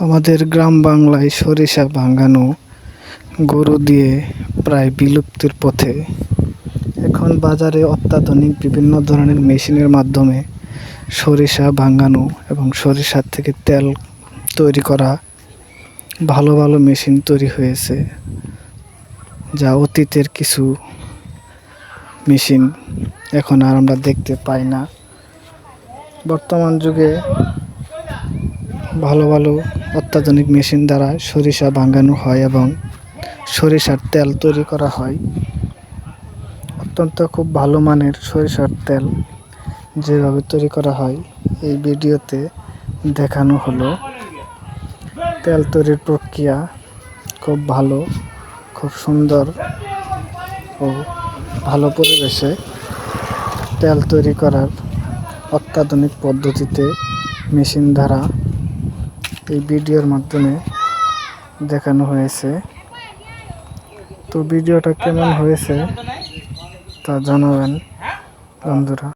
আমাদের গ্রাম বাংলায় সরিষা ভাঙানো গরু দিয়ে প্রায় বিলুপ্তির পথে। এখন বাজারে অত্যাধুনিক বিভিন্ন ধরনের মেশিনের মাধ্যমে সরিষা ভাঙানো এবং সরিষার থেকে তেল তৈরি করা ভালো ভালো মেশিন তৈরি হয়েছে, যা অতীতের কিছু মেশিন এখন আর আমরা দেখতে পাই না। বর্তমান যুগে ভালো ভালো অত্যাধুনিক মেশিন দ্বারা সরিষা ভাঙানো হয় এবং সরিষার তেল তৈরি করা হয়। অত্যন্ত খুব ভালো মানের সরিষার তেল যেভাবে তৈরি করা হয় এই ভিডিওতে দেখানো হলো। তেল তৈরির প্রক্রিয়া খুব ভালো, খুব সুন্দর ও ভালো পরিবেশে তেল তৈরি করার অত্যাধুনিক পদ্ধতিতে মেশিন দ্বারা এই ভিডিওর মাধ্যমে দেখানো হয়েছে। তো ভিডিওটা কেমন হয়েছে তা জানাবেন বন্ধুরা।